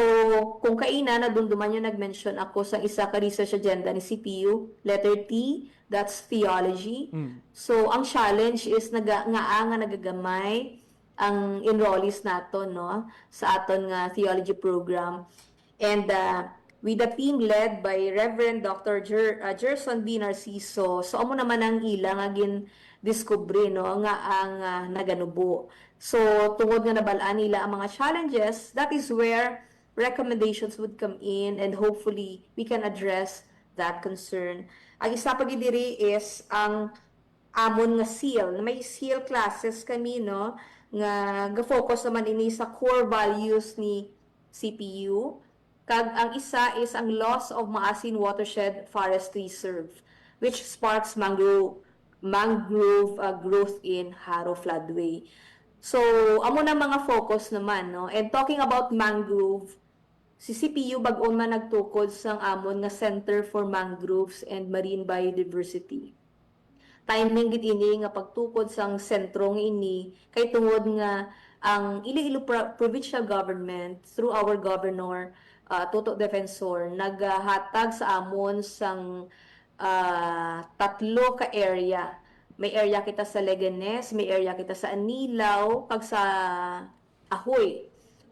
kung kaina nadumduman yung nag-mention ako sa isa ka research agenda ni CPU, letter T, that's theology. So, ang challenge is nga nagagamay ang enrollees nato no sa aton nga theology program. And with a team led by Reverend Dr. Gerson B. Narciso. So, amo naman ang ilang agin discovery no nga ang naganubo. So, tungod nga nabalaan nila ang mga challenges, that is where recommendations would come in and hopefully we can address that concern. Ang isa pa gid diri is ang amon nga seal. May seal classes kami no nga ga-focus naman ini sa core values ni CPU. Kag ang isa is ang loss of Maasin Watershed Forest Reserve, which sparks mangrove growth in Haro Floodway. So, amo na mga focus naman, no? And talking about mangrove, si CPU bag-on man nagtukod sang amon nga Center for Mangroves and Marine Biodiversity. Timing gid ini nga pagtukod sang sentrong ini kay tungod nga ang Iloilo Provincial Government through our Governor Toto Defensor naghatag sa amon sang tatlo ka area. May area kita sa Leganes, may area kita sa Anilaw, kag sa Ahoy.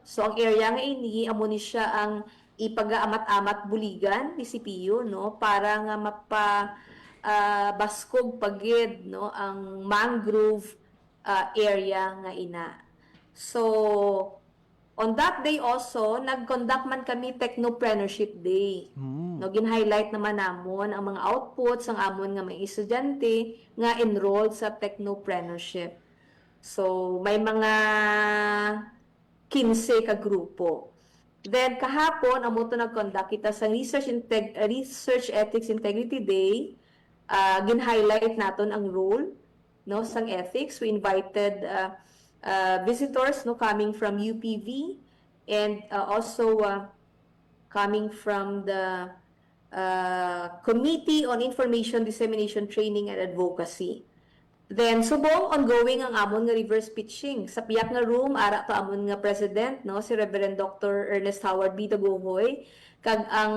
So ang area nga ini amo ni siya ang ipagaamat-amat buligan ni CPU no para nga baskog pagid no ang mangrove area nga ina. So on that day also nag-conduct man kami Technopreneurship Day. No gin-highlight naman namon ang mga outputs ang amon nga mga estudyante nga enrolled sa technopreneurship. So may mga 15 ka grupo. Then kahapon amo to nag-conduct kita sa Research Ethics Integrity Day. Gin-highlight naton ang role no sang ethics. We invited visitors no coming from UPV and also coming from the Committee on Information Dissemination Training and Advocacy. Then subong ongoing ang amon nga reverse pitching sa piyak nga room ara to amon nga president no si Reverend Dr. Ernest Howard B. Dagohoy kag ang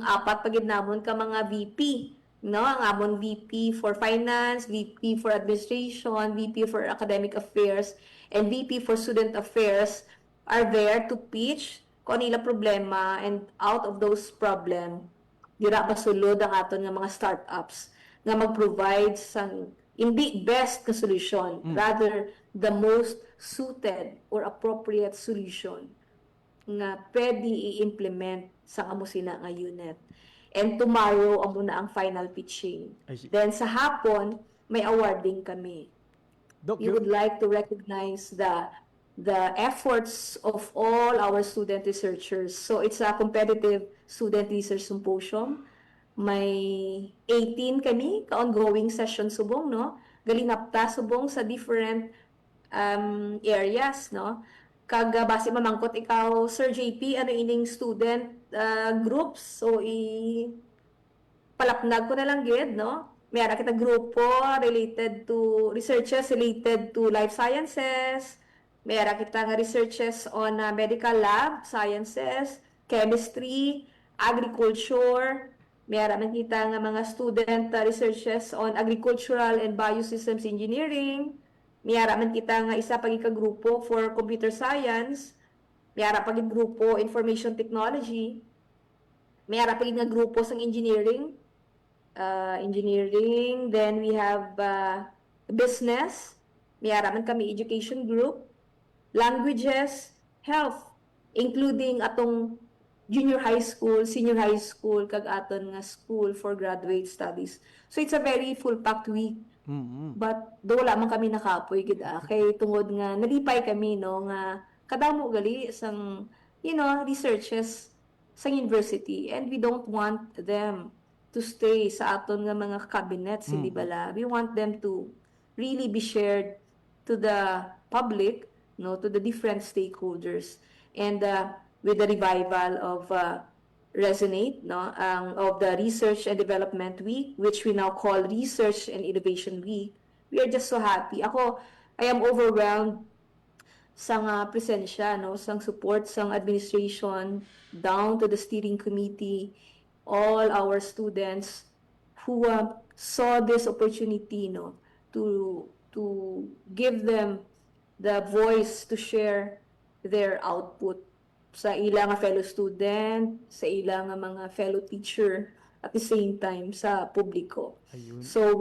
apat pagid namon ka mga VP no ang amon VP for Finance, VP for Administration, VP for Academic Affairs and VP for Student Affairs are there to pitch kung nila problema and out of those problem dira masulod ang aton nga mga startups nga mag-provide sang hindi best ka solution, rather the most suited or appropriate solution nga pwede i-implement sa amo sina nga unit. And tomorrow, amo na ang final pitching. Then sa hapon, may awarding kami. We would like to recognize the efforts of all our student researchers. So it's a competitive student research symposium. May 18 kami ka-ongoing session subong, no? Galinapta subong sa different areas, no? Kag base mamangkot ikaw, Sir JP, ano ining student groups? So, palapnag ko na lang gid, no? Mayara kita grupo related to researches related to life sciences. Mayara kita nga researches on medical lab sciences, chemistry, agriculture. Mayara man kita nga mga student researches on agricultural and biosystems engineering. Mayara man kita nga isa pagika grupo for computer science. Mayara pagid grupo information technology. Mayara pagid nga grupo sang engineering. Then we have business, may araman kami education group, languages, health, including atong junior high school, senior high school, kag aton nga school for graduate studies. So it's a very full-packed week. But do wala man kami nakapoy gid kay tungod nga nalipay kami no nga kadamo gali sang researches sa university, and we don't want them to stay sa aton nga mga cabinets, hindi bala. We want them to really be shared to the public, no, to the different stakeholders. And with the revival of Resonate, no, of the Research and Development Week, which we now call Research and Innovation Week, we are just so happy. I am overwhelmed sang presensya, no, sang support sang administration down to the steering committee, all our students who saw this opportunity, no, to give them the voice to share their output sa ilang fellow student, sa ilang mga fellow teacher, at the same time sa publiko. So,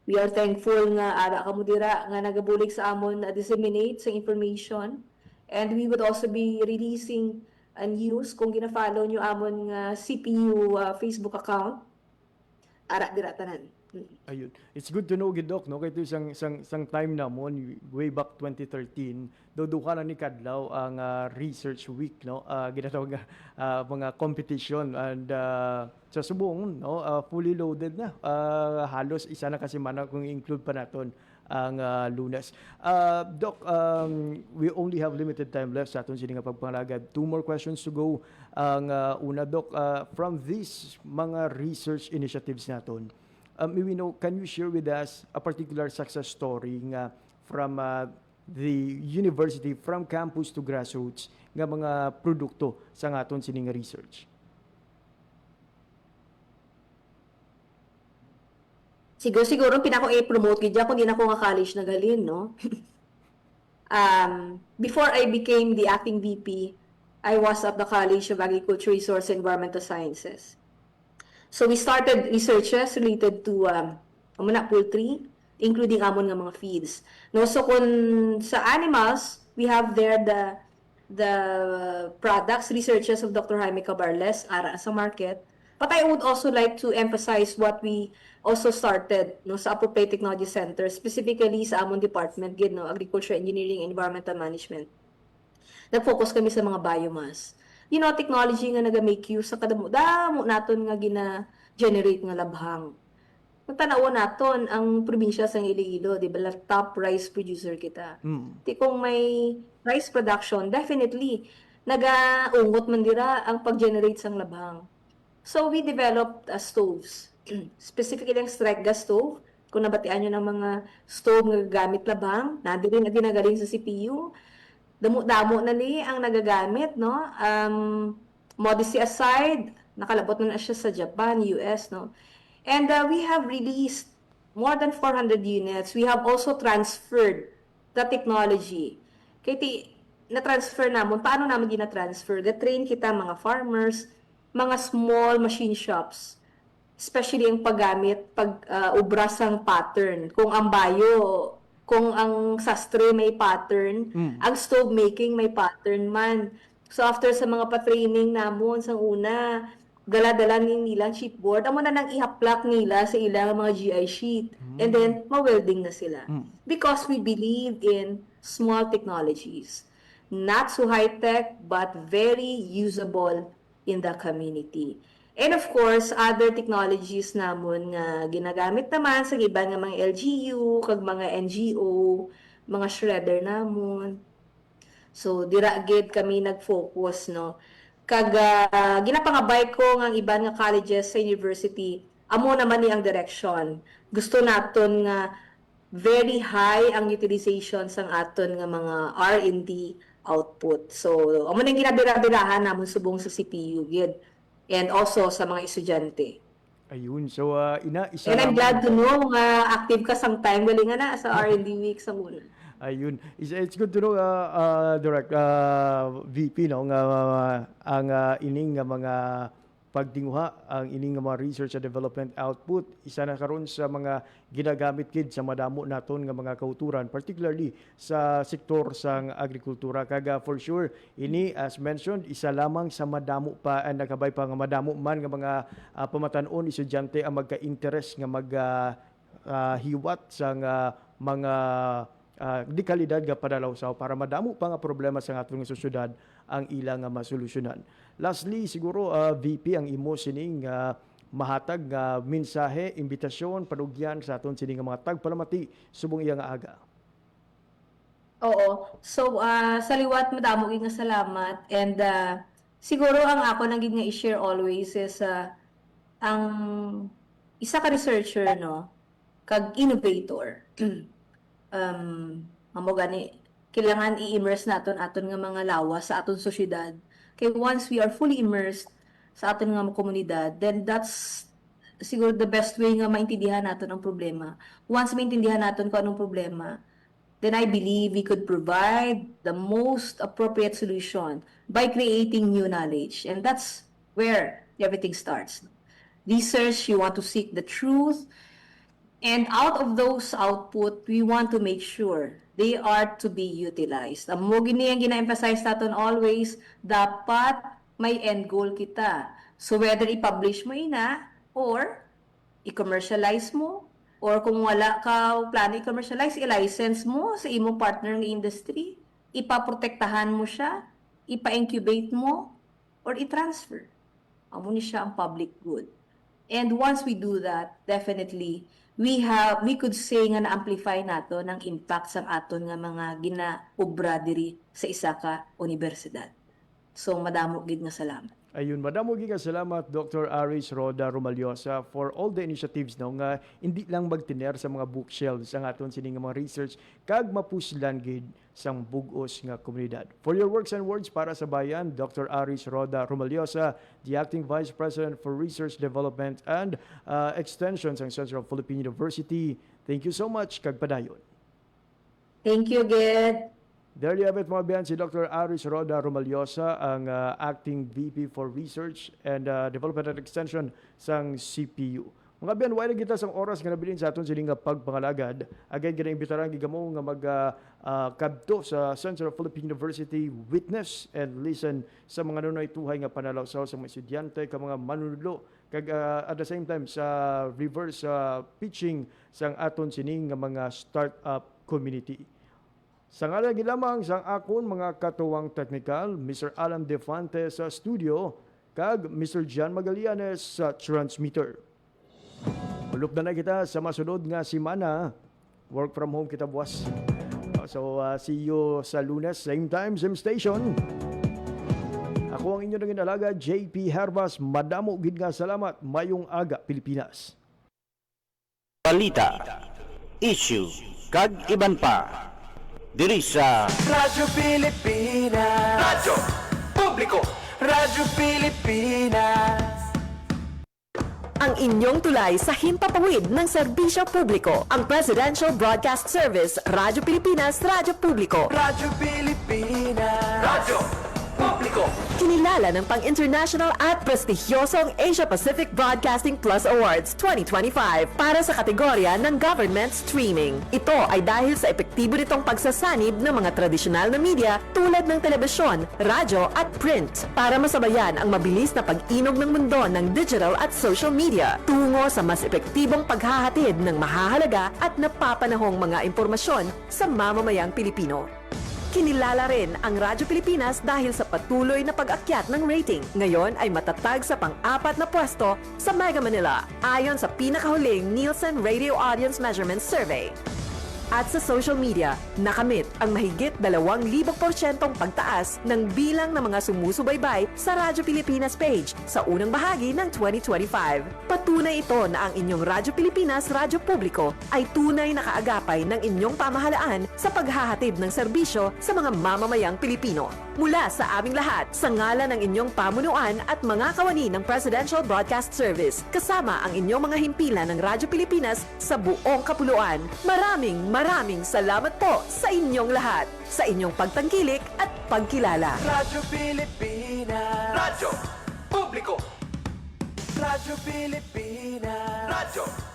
we are thankful nga ara kamo dira nga nagabulig sa amon na disseminate sa information, and we would also be releasing a news kung gina-follow nyo amon nga CPU Facebook account. Ara dira tanan. Ayun. It's good to know, Gidok, no? Kaya ito isang time namon, way back 2013, duduka na ni Kadlaw ang research week, no? Ginatawag mga competition, and sa subong, no? Fully loaded na. Halos isa na kasi mana kung include pa naton ang Lunas. Doc, we only have limited time left sa aton sini nga pagpangagad. 2 more questions to go. Ang una, Doc, from these mga research initiatives naton, maybe can you share with us a particular success story nga from the university, from campus to grassroots, nga mga produkto sa aton sining research? Siguro pinako i-promote gid kung di na ko nga college nagalin, no? Before I became the acting VP, I was at the College of Agriculture, Resource and Environmental Sciences. So we started researches related to poultry, including amon nga mga feeds. No, so kung sa animals, we have there the products, researches of Dr. Jaime Cabarles ara sa market. But I would also like to emphasize what we also started, no, sa Appropriate Technology Center, specifically sa amon department gid, no, Agriculture, Engineering, and Environmental Management. Nag-focus kami sa mga biomass. Technology nga naga-make use sa kadamo naton nga gina-generate nga labhang. Magtanaw naton ang probinsya sa Iloilo, di ba? Top rice producer kita. Di kung may rice production, definitely naga-ungot man dira ang pag-generate sang labhang. So we developed stoves. Specifically ang strike gas stove. Kung nabatian nyo ng mga stove nga gagamit labhang, nadiri na ginagaling sa CPU. Damo-damo na ni ang nagagamit, no? Modesty aside, nakalabot na siya sa Japan, US, no? And we have released more than 400 units. We have also transferred the technology. Kaya na-transfer namon, paano naman gina-transfer? The-train kita mga farmers, mga small machine shops, especially ang paggamit, pag-ubra sang pattern. Kung ang bayo, kung ang sastre may pattern, ang stove making may pattern man. So after sa mga pa-training namon sang una, dala-dala nila chipboard, amo na nang ihaplak nila sa ilang mga GI sheet. And then ma-welding na sila. Because we believe in small technologies. Not so high-tech, but very usable in the community. And of course, other technologies namon nga ginagamit naman sa iban nga mga LGU, kag mga NGO, mga shredder namon. So dira gid kami nag-focus, no. Kag ginapangabay ko nga iban nga colleges sa university, amo naman ni ang direction. Gusto naton nga very high ang utilization sang aton nga mga R&D output. So amo nang ginabira-birahan namon subong sa CPU gid. And also sa mga estudyante. Ayun. So, isa... And I'm glad to know nga active ka sang time. Galing nga na sa R&D week sa muna. Ayun. It's good to know, Direct VP, no, nga ang ining nga mga pagtinguha ang ining mga research and development output isa na karon sa mga ginagamit kid sa madamo naton nga mga kauturan, particularly sa sektor sang agrikultura. Kaga for sure ini as mentioned isa lamang sa madamo pa ang nakabay pa nga madamo man nga mga pamatan-on estudyante ang magka-interest nga hiwat sa mga di kalidad nga padalawsaw para madamo pa nga problema sa atong sosyedad ang ilang nga masolusyonan. Lastly, siguro VP ang imo sining mahatag nga mensahe, imbitasyon, panugyan sa aton sining mga tagpalamati subong iya nga aga. Oo. So, sa liwat madamo gyud nga salamat and siguro ang ako nang nga i-share always is ang isa ka researcher no kag innovator. Amo gani kailangan i-immerse naton nga mga lawas sa aton sosyedad. Kay once we are fully immersed sa aton nga komunidad, then that's siguro the best way nga maintindihan naton ang problema. Once maintindihan naton kung anong problema, then I believe we could provide the most appropriate solution by creating new knowledge. And that's where everything starts. Research, you want to seek the truth, and out of those output, we want to make sure they are to be utilized. Ang mo gini ang gina-emphasize natin always, dapat may end goal kita. So whether i-publish mo ina, or i-commercialize mo, or kung wala ka plano i-commercialize, i-license mo sa imong partner ng industry, ipaprotektahan mo siya, ipa-incubate mo, or i-transfer. Amo ni siya ang public good. And once we do that, definitely, we could say nga na-amplify nato ng impact sa aton nga mga ginaobra diri sa isa ka universidad. So, madamo gid nga salamat. Ayun, madamo gid nga salamat Dr. Aris Roda Romaliosa for all the initiatives no nga hindi lang magtiner sa mga bookshelves ang aton sining mga research kag mapuslan gid sang bug-os nga komunidad. For your works and words para sa bayan, Dr. Aris Roda Romaliosa, the Acting Vice President for Research Development and Extension sa Central Philippine University. Thank you so much kag padayon. Thank you, Ged. There you have it mga biyan, si Dr. Aris Roda Romaliosa, ang Acting VP for Research and Development and Extension sang CPU. Mga biyan, wala kita sang oras nga nabilin sa aton sining pagpangalagad. Again, gina-imbitaran gigamo nga magkabto sa Central Philippine University, witness and listen sa mga nunoy tuhay nga panalawsaw sa mga estudyante, ka mga manunudlo, kag at the same time sa reverse pitching sang aton sining nga mga startup community. Sa nga lagi lamang sang akon mga katuwang technical, Mr. Alan Defante sa studio, kag Mr. John Magallanes sa transmitter. Ulop na kita sa masunod nga simana. Work from home kita buwas. So see you sa Lunes, same time, same station. Ako ang inyo nang inalaga, JP Herbas. Madamo gid nga salamat. Mayong aga, Pilipinas. Balita, issue, kag iban pa. Diri sa Radyo Pilipinas, Radyo Publiko, Radyo Pilipinas. Ang inyong tulay sa himpapawid ng serbisyo publiko. Ang Presidential Broadcast Service, Radyo Pilipinas, Radyo Publiko. Radyo Pilipinas, Radyo Publiko. Kinilala ng pang-international at prestigyosong Asia Pacific Broadcasting Plus Awards 2025 para sa kategorya ng Government Streaming. Ito ay dahil sa epektibo nitong pagsasanib ng mga tradisyonal na media tulad ng telebisyon, radyo at print para masabayan ang mabilis na pag-inog ng mundo ng digital at social media tungo sa mas epektibong paghahatid ng mahahalaga at napapanahong mga impormasyon sa mamamayang Pilipino. Kinilala rin ang Radyo Pilipinas dahil sa patuloy na pag-akyat ng rating. Ngayon ay matatag sa pang-4 na pwesto sa Mega Manila ayon sa pinakahuling Nielsen Radio Audience Measurement Survey. At sa social media, nakamit ang mahigit 2,000% pagtaas ng bilang ng mga sumusubaybay sa Radyo Pilipinas page sa unang bahagi ng 2025. Patunay ito na ang inyong Radyo Pilipinas Radyo Publiko ay tunay na kaagapay ng inyong pamahalaan sa paghahatid ng serbisyo sa mga mamamayang Pilipino. Mula sa aming lahat, sa ngalan ng inyong pamunuan at mga kawani ng Presidential Broadcast Service, kasama ang inyong mga himpilan ng Radyo Pilipinas sa buong kapuluan. Maraming salamat po sa inyong lahat, sa inyong pagtangkilik at pagkilala. Radyo Pilipinas, Radyo Publiko. Radyo Pilipinas. Radyo